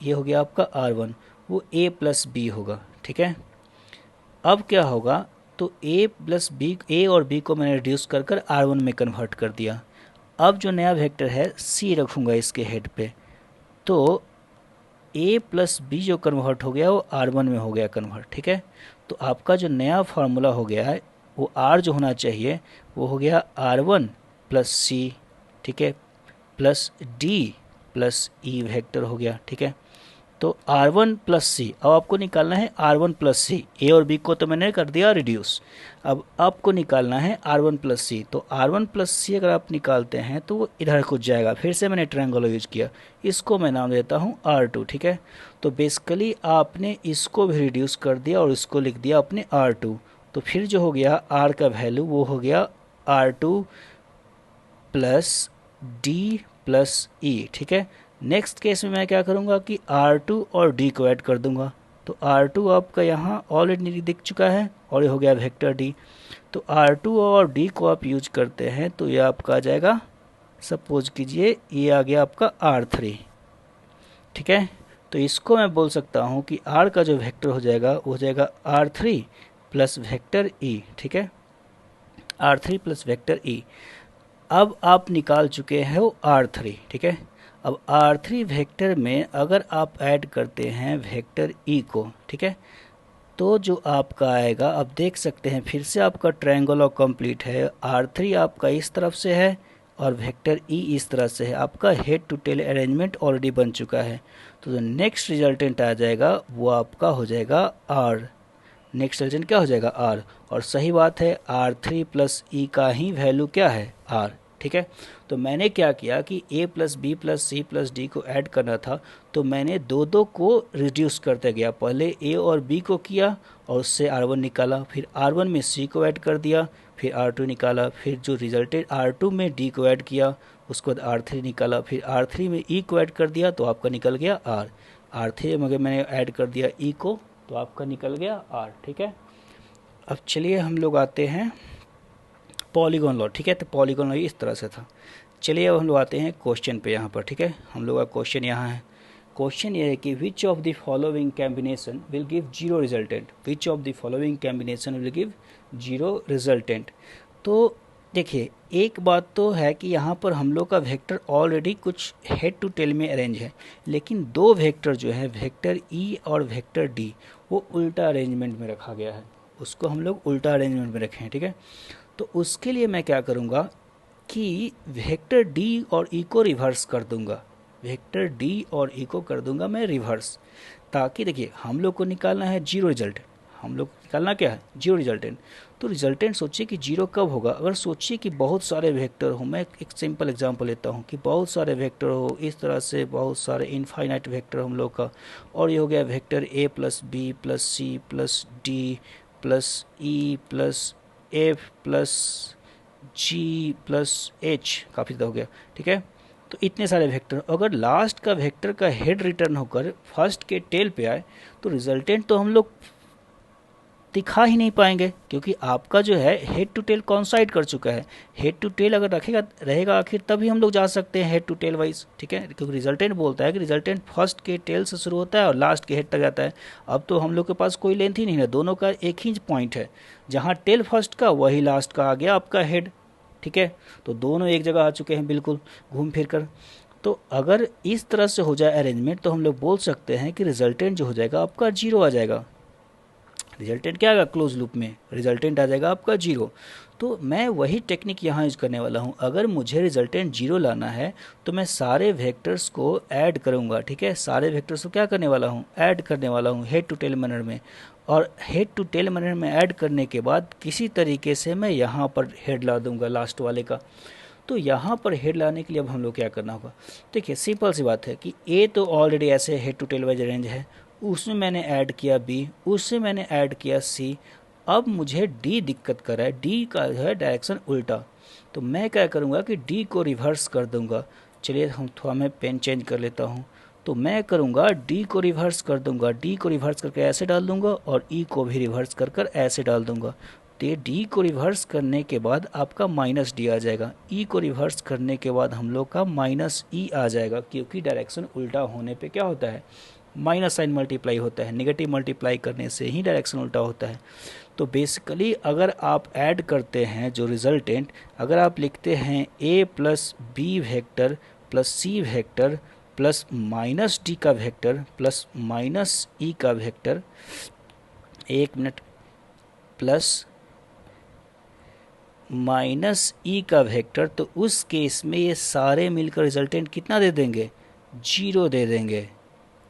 ये हो गया आपका R1, वो A प्लस बी होगा, ठीक है। अब क्या होगा, तो A प्लस बी, A और B को मैंने रिड्यूस कर R1 में कन्वर्ट कर दिया। अब जो नया वेक्टर है C रखूँगा इसके हेड पे, तो A प्लस बी जो कन्वर्ट हो गया वो R1 में हो गया कन्वर्ट, ठीक है। तो आपका जो नया फार्मूला हो गया है वो R जो होना चाहिए वो हो गया R1 प्लस सी, ठीक है, plus D plus E vector हो गया, ठीक है। तो R1 प्लस सी, अब आपको निकालना है R1 प्लस सी। ए और बी को तो मैंने कर दिया रिड्यूस, अब आपको निकालना है R1 प्लस सी। तो R1 प्लस सी अगर आप निकालते हैं तो वो इधर कुछ जाएगा, फिर से मैंने ट्रायंगल यूज किया, इसको मैं नाम देता हूँ R2, ठीक है। तो बेसिकली आपने इसको भी रिड्यूस कर दिया और इसको लिख दिया आपने R2, तो फिर जो हो गया R का वैल्यू वो हो गया R2 प्लस डी प्लस ई, ठीक है। नेक्स्ट केस में मैं क्या करूँगा कि R2 और D को ऐड कर दूंगा। तो R2 आपका यहाँ ऑलरेडी दिख चुका है और ये हो गया वेक्टर D। तो R2 और D को आप यूज करते हैं तो ये आपका आ जाएगा, सपोज कीजिए ये आ गया आपका R3, ठीक है। तो इसको मैं बोल सकता हूँ कि R का जो वेक्टर हो जाएगा वो हो जाएगा R3 प्लस वेक्टर E, ठीक है, R3 प्लस वेक्टर E। अब आप निकाल चुके हैं वो R3, ठीक है। अब R3 वेक्टर में अगर आप ऐड करते हैं वेक्टर E को, ठीक है, तो जो आपका आएगा, अब देख सकते हैं फिर से आपका ट्रायंगल और कंप्लीट है। R3 आपका इस तरफ से है और वेक्टर E इस तरह से है, आपका head to tail arrangement already बन चुका है। तो जो नेक्स्ट रिजल्टेंट आ जाएगा वो आपका हो जाएगा R, नेक्स्ट रिजल्टेंट क्या हो जाएगा R। और सही बात है R3 प्लस ई का ही वैल्यू क्या है R, ठीक है। तो मैंने क्या किया कि A plus B plus C plus D को ऐड करना था, तो मैंने दो दो को रिड्यूस करते गया। पहले A और B को किया और उससे R1 निकाला, फिर R1 में C को ऐड कर दिया, फिर R2 निकाला, फिर जो रिजल्टेड R2 में D को ऐड किया, उसके बाद R3 निकाला, फिर R3 में E को ऐड कर दिया तो आपका निकल गया R। R3 में मैंने ऐड कर दिया E को तो आपका निकल गया R, ठीक है। अब चलिए हम लोग आते हैं पॉलीगॉन लॉ, ठीक है। तो पॉलीगॉन लॉ इस तरह से था। चलिए अब हम लोग आते हैं क्वेश्चन पे यहाँ पर, ठीक है। हम लोग का क्वेश्चन यहाँ है, क्वेश्चन ये है कि which of the following combination will give zero resultant, which of the following combination will give zero resultant. तो देखिए एक बात तो है कि यहाँ पर हम लोग का वेक्टर ऑलरेडी कुछ हेड टू टेल में अरेंज है, लेकिन दो वेक्टर जो है वेक्टर ई और वेक्टर डी वो उल्टा अरेंजमेंट में रखा गया है, उसको हम लोग उल्टा अरेंजमेंट में रखे हैं, ठीक है। तो उसके लिए मैं क्या करूँगा कि वेक्टर डी और ई को रिवर्स कर दूंगा, वेक्टर डी और ई को कर दूंगा मैं रिवर्स, ताकि देखिए हम लोग को निकालना है जीरो रिजल्ट, हम लोग निकालना क्या है जीरो रिजल्टेंट। तो रिजल्टेंट सोचिए कि जीरो कब होगा, अगर सोचिए कि बहुत सारे वेक्टर हो, मैं एक सिंपल एग्जांपल लेता हूँ कि बहुत सारे वेक्टर हो, इस तरह से बहुत सारे इनफाइनाइट वेक्टर हम लोग का, और ये हो गया vector A plus B plus C plus D plus E plus F plus G plus H, काफ़ी ज़्यादा हो गया, ठीक है। तो इतने सारे वेक्टर, अगर लास्ट का वेक्टर का हेड रिटर्न होकर फर्स्ट के टेल पे आए तो रिजल्टेंट तो हम लोग दिखा ही नहीं पाएंगे, क्योंकि आपका जो है हेड टू टेल कॉन्साइड कर चुका है। हेड टू टेल अगर रखेगा रहेगा आखिर तभी हम लोग जा सकते हैं हेड टू टेल वाइज, ठीक है, क्योंकि रिजल्टेंट बोलता है कि रिजल्टेंट फर्स्ट के टेल से शुरू होता है और लास्ट के हेड तक जाता है। अब तो हम लोग के पास कोई लेंथ ही नहीं है, दोनों का एक ही पॉइंट है, जहाँ टेल फर्स्ट का वही लास्ट का आ गया आपका हेड, ठीक है। तो दोनों एक जगह आ चुके हैं बिल्कुल घूम फिर कर। तो अगर इस तरह से हो जाए अरेंजमेंट तो हम लोग बोल सकते हैं कि रिजल्टेंट जो हो जाएगा आपका जीरो आ जाएगा, रिजल्टेंट क्या आएगा क्लोज लूप में, रिजल्टेंट आ जाएगा आपका 0। तो मैं वही टेक्निक यहाँ यूज करने वाला हूँ। अगर मुझे रिजल्टेंट 0 लाना है तो मैं सारे वेक्टर्स को ऐड करूँगा, ठीक है, सारे वेक्टर्स को क्या करने वाला हूँ, ऐड करने वाला हूँ हेड टू टेल मैनर में। और हेड टू टेल मैनर में ऐड करने के बाद किसी तरीके से मैं यहाँ पर हेड ला दूंगा लास्ट वाले का। तो यहाँ पर हेड लाने के लिए अब हम लोग क्या करना होगा, देखिए सिंपल सी बात है कि ए तो ऑलरेडी ऐसे head to tail wise range है, उसमें मैंने ऐड किया बी, उससे मैंने ऐड किया सी। अब मुझे डी दिक्कत कर रहा है, डी का है डायरेक्शन उल्टा, तो मैं क्या करूँगा कि डी को रिवर्स कर दूंगा। चलिए हम थोड़ा मैं पेन चेंज कर लेता हूँ। तो मैं करूँगा डी को रिवर्स कर दूंगा, डी को रिवर्स करके ऐसे डाल दूंगा और ई को भी रिवर्स कर कर ऐसे डाल दूंगा। तो ये डी को रिवर्स करने के बाद आपका माइनस डी आ जाएगा, ई को रिवर्स करने के बाद हम लोग का माइनस ई आ जाएगा, क्योंकि डायरेक्शन उल्टा होने पे क्या होता है, माइनस साइन मल्टीप्लाई होता है, नेगेटिव मल्टीप्लाई करने से ही डायरेक्शन उल्टा होता है। तो बेसिकली अगर आप ऐड करते हैं जो रिजल्टेंट, अगर आप लिखते हैं ए plus B vector plus C vector plus minus D का वेक्टर प्लस माइनस ई का वेक्टर, एक मिनट, प्लस माइनस ई का वेक्टर, तो उस केस में ये सारे मिलकर रिजल्टेंट कितना दे देंगे, 0 दे देंगे,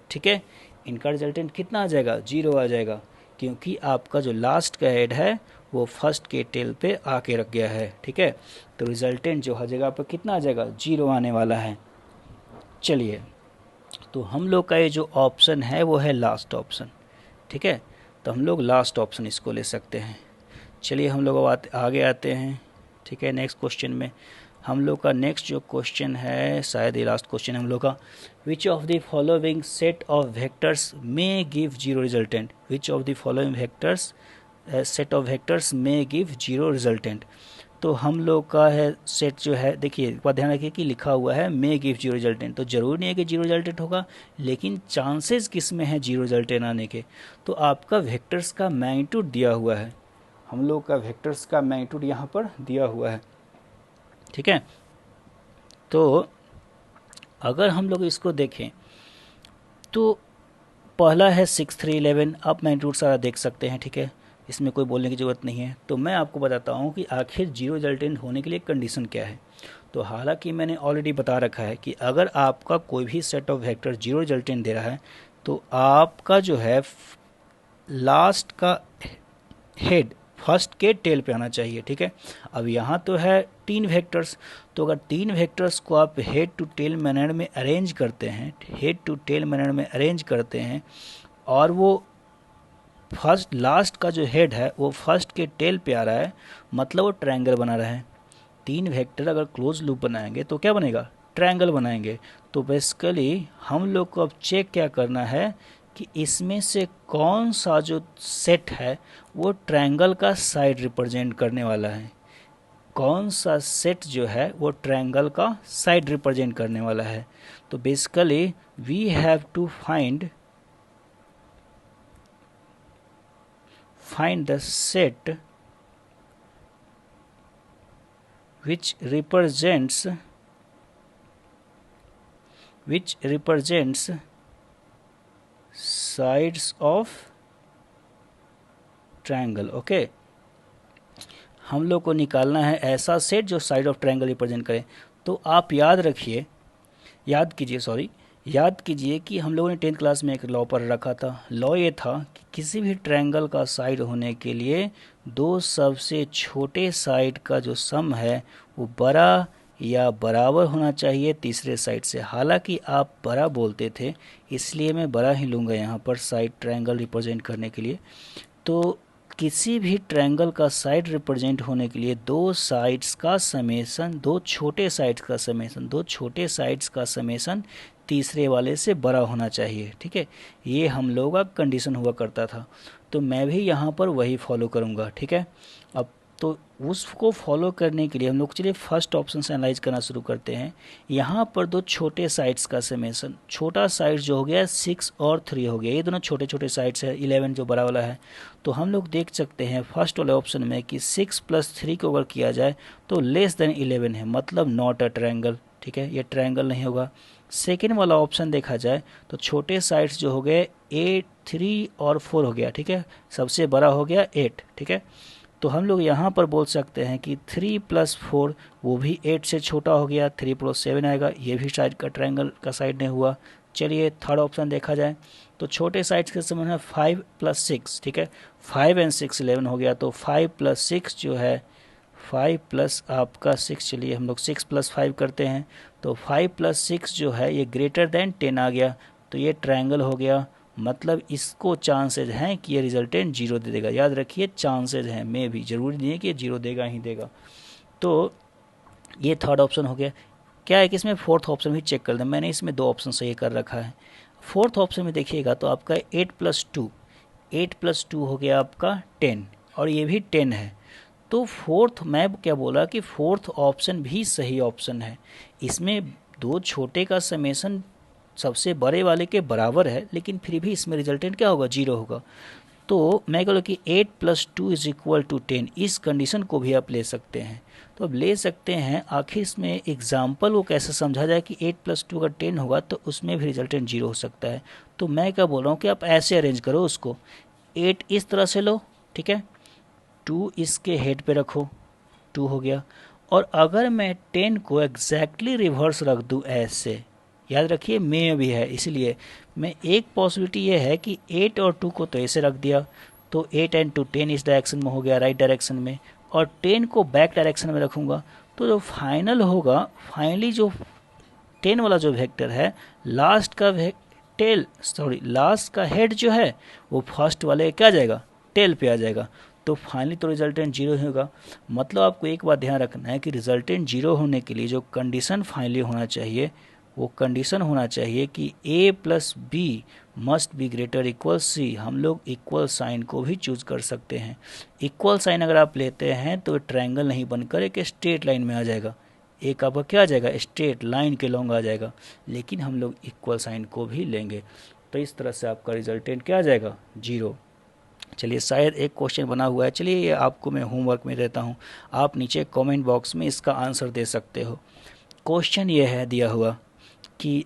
ठीक है। इनका रिजल्टेंट कितना आ जाएगा, 0 आ जाएगा, क्योंकि आपका जो लास्ट का हेड है वो फर्स्ट के टेल पे आके रख गया है, ठीक है। तो रिजल्टेंट जो आ जाएगा आपका कितना आ जाएगा, 0 आने वाला है। चलिए, तो हम लोग का ये जो ऑप्शन है वो है लास्ट ऑप्शन, ठीक है। तो हम लोग लास्ट ऑप्शन इसको ले सकते हैं। चलिए हम लोग अब आगे आते हैं, ठीक है। नेक्स्ट क्वेश्चन में हम लोग का नेक्स्ट जो क्वेश्चन है, शायद ये लास्ट क्वेश्चन है हम लोग का, which of the following set of vectors may give 0 resultant, which of the following vectors set of vectors may give 0 resultant. तो हम लोग का है सेट जो है, देखिए एक बात ध्यान रखिए कि लिखा हुआ है मे गिव 0 रिजल्टेंट, तो जरूरी नहीं है कि 0 रिजल्टेंट होगा, लेकिन चांसेस किस में है 0 रिजल्टेंट आने के। तो आपका वेक्टर्स का मैग्नीट्यूड दिया हुआ है, हम लोग का वेक्टर्स का मैग्नीट्यूड यहाँ पर दिया हुआ है, ठीक है। तो अगर हम लोग इसको देखें तो पहला है 6 3 11, आप मैग्नीट्यूड सारा देख सकते हैं, ठीक है, इसमें कोई बोलने की ज़रूरत नहीं है। तो मैं आपको बताता हूँ कि आखिर 0 रिजल्टेंट होने के लिए कंडीशन क्या है। तो हालांकि मैंने ऑलरेडी बता रखा है कि अगर आपका कोई भी सेट ऑफ वेक्टर 0 रिजल्टेंट दे रहा है तो आपका जो है लास्ट का हेड फर्स्ट के टेल पे आना चाहिए, ठीक है। अब यहाँ तो है 3 वेक्टर्स, तो अगर 3 वेक्टर्स को आप हेड टू टेल मैनर में अरेंज करते हैं, हेड टू टेल मैनर में अरेंज करते हैं, और वो फर्स्ट लास्ट का जो हेड है वो फर्स्ट के टेल पे आ रहा है, मतलब वो ट्रायंगल बना रहा है। 3 वेक्टर अगर क्लोज लूप बनाएंगे तो क्या बनेगा, ट्रायंगल बनाएंगे। तो बेसिकली हम लोग को अब चेक क्या करना है कि इसमें से कौन सा जो सेट है वो ट्रायंगल का साइड रिप्रेजेंट करने वाला है, कौन सा सेट जो है वो ट्रायंगल का साइड रिप्रेजेंट करने वाला है। तो basically we have to find the set which represents sides of triangle, okay. हम लोग को निकालना है ऐसा सेट जो साइड ऑफ ट्रायंगल रिप्रेजेंट करे। तो आप याद कीजिए कि हम लोगों ने 10th क्लास में एक लॉ पर रखा था। लॉ ये था कि किसी भी ट्रायंगल का साइड होने के लिए 2 सबसे छोटे साइड का जो सम है वो बड़ा या बराबर होना चाहिए तीसरे साइड से। हालांकि आप बड़ा बोलते थे, इसलिए मैं बड़ा ही लूँगा यहाँ पर साइड ट्रायंगल रिप्रेजेंट करने के लिए। तो किसी भी ट्रायंगल का साइड रिप्रेजेंट होने के लिए 2 साइड्स का समेसन, 2 छोटे साइड्स का समेसन तीसरे वाले से बड़ा होना चाहिए, ठीक है। ये हम लोगों का कंडीशन हुआ करता था, तो मैं भी यहाँ पर वही फॉलो करूँगा, ठीक है। अब तो उसको फॉलो करने के लिए हम लोग चलिए फर्स्ट ऑप्शन से एनालाइज करना शुरू करते हैं। यहाँ पर 2 छोटे साइड्स का समेसन, छोटा साइड जो हो गया 6 और 3 हो गया, ये दोनों छोटे छोटे साइड्स है, 11 जो बड़ा वाला है। तो हम लोग देख सकते हैं फर्स्ट वाले ऑप्शन में कि 6 + 3 को अगर किया जाए तो लेस देन 11 है, मतलब नॉट अ ट्रायंगल, ठीक है, ये ट्रायंगल नहीं होगा। सेकेंड वाला ऑप्शन देखा जाए तो छोटे साइड्स जो हो गए 8 3 और 4 हो गया, ठीक है, सबसे बड़ा हो गया 8, ठीक है। तो हम लोग यहाँ पर बोल सकते हैं कि 3 + 4 वो भी 8 से छोटा हो गया, 3 + 7 आएगा, ये भी साइड का ट्रायंगल का साइड नहीं हुआ। चलिए थर्ड ऑप्शन देखा जाए, तो छोटे साइड के समय है 5 + 6, ठीक है, 5 और 6 11 हो गया, तो 5 + 6 जो है 5 प्लस आपका 6, चलिए हम लोग 6 + 5 करते हैं, तो 5 + 6 जो है ये ग्रेटर देन 10 आ गया, तो ये ट्रायंगल हो गया, मतलब इसको चांसेज हैं कि ये रिजल्टेंट 0 दे देगा। याद रखिए चांसेज हैं, में भी जरूरी नहीं है कि ये 0 देगा ही देगा। तो ये थर्ड ऑप्शन हो गया। क्या है कि इसमें फोर्थ ऑप्शन भी चेक कर दें, मैंने इसमें 2 ऑप्शन सही कर रखा है। फोर्थ ऑप्शन में देखिएगा तो आपका 8 + 2, 8 + 2 हो गया आपका 10, और ये भी 10 है। तो फोर्थ, मैं क्या बोला कि फोर्थ ऑप्शन भी सही ऑप्शन है। इसमें 2 छोटे का समेसन सबसे बड़े वाले के बराबर है, लेकिन फिर भी इसमें रिजल्टेंट क्या होगा, 0 होगा। तो मैं कहूँ कि 8 + 2 = 10, इस कंडीशन को भी आप ले सकते हैं। तो अब ले सकते हैं, आखिर इसमें एग्जाम्पल को कैसे समझा जाए कि 8 + 2 अगर 10 होगा तो उसमें भी रिजल्टेंट 0 हो सकता है। तो मैं क्या बोल रहा हूँ कि आप ऐसे अरेंज करो उसको, 8 इस तरह से लो, ठीक है, 2 इसके हेड पे रखो, 2 हो गया। और अगर मैं 10 को एग्जैक्टली रिवर्स रख दूं ऐसे, याद रखिए में भी है, इसलिए मैं एक पॉसिबिलिटी ये है कि 8 और 2 को तो ऐसे रख दिया, तो 8 और 2 10 इस डायरेक्शन में हो गया, राइट डायरेक्शन में, और 10 को बैक डायरेक्शन में रखूँगा, तो जो फाइनल होगा, फाइनली जो 10 वाला जो वेक्टर है, लास्ट का लास्ट का हेड जो है वो फर्स्ट वाले क्या आ जाएगा, टेल पे आ जाएगा। तो फाइनली तो रिजल्टेंट 0 होगा। मतलब आपको एक बात ध्यान रखना है कि रिजल्टेंट 0 होने के लिए जो कंडीशन फाइनली होना चाहिए, वो कंडीशन होना चाहिए कि a + b must be greater equal c। हम लोग इक्वल साइन को भी चूज कर सकते हैं। इक्वल साइन अगर आप लेते हैं तो ट्रायंगल नहीं बनकर एक स्ट्रेट लाइन में आ जाएगा, एक आपका क्या आ जाएगा, स्ट्रेट लाइन के लॉन्ग आ जाएगा, लेकिन हम लोग इक्वल साइन को भी लेंगे, तो इस तरह से आपका रिजल्टेंट क्या आ जाएगा, 0। चलिए शायद एक क्वेश्चन बना हुआ है, चलिए ये आपको मैं होमवर्क में देता हूँ, आप नीचे कमेंट बॉक्स में इसका आंसर दे सकते हो। क्वेश्चन ये है दिया हुआ कि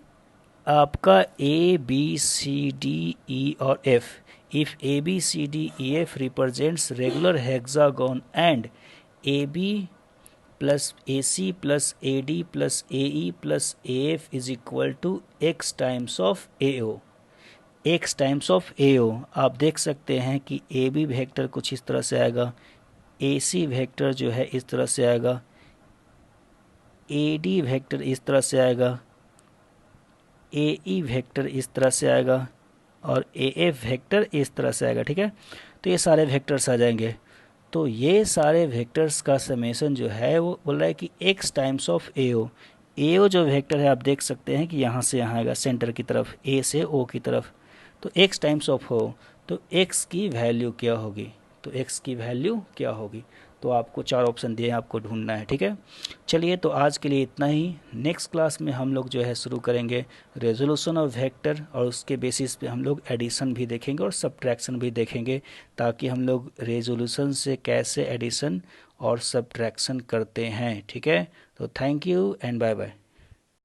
आपका ABCDE और F, if ABCDEF represents regular hexagon and AB + AC + AD + AE + AF is equal to x times of AO, x times of AO। आप देख सकते हैं कि AB वेक्टर कुछ इस तरह से आएगा, AC वेक्टर जो है इस तरह से आएगा, AD वेक्टर इस तरह से आएगा, AE वेक्टर इस तरह से आएगा, और AF वेक्टर इस तरह से आएगा, ठीक है। तो ये सारे वेक्टर्स आ जाएंगे। तो ये सारे वेक्टर्स का समेसन जो है वो बोल रहा है कि x times of AO। AO जो वेक्टर है आप देख सकते हैं कि यहाँ से यहाँ आएगा सेंटर की तरफ, A से O की तरफ, तो x टाइम्स ऑफ हो, तो x की वैल्यू क्या होगी, तो x की वैल्यू क्या होगी। तो आपको 4 ऑप्शन दिए हैं, आपको ढूंढना है, ठीक है। चलिए तो आज के लिए इतना ही। नेक्स्ट क्लास में हम लोग जो है शुरू करेंगे रेजोल्यूशन ऑफ वेक्टर, और उसके बेसिस पे हम लोग एडिशन भी देखेंगे और सब्ट्रैक्शन भी देखेंगे, ताकि हम लोग रेजोल्यूशन से कैसे एडिशन और सब्ट्रैक्शन करते हैं, ठीक है। तो thank you and bye bye.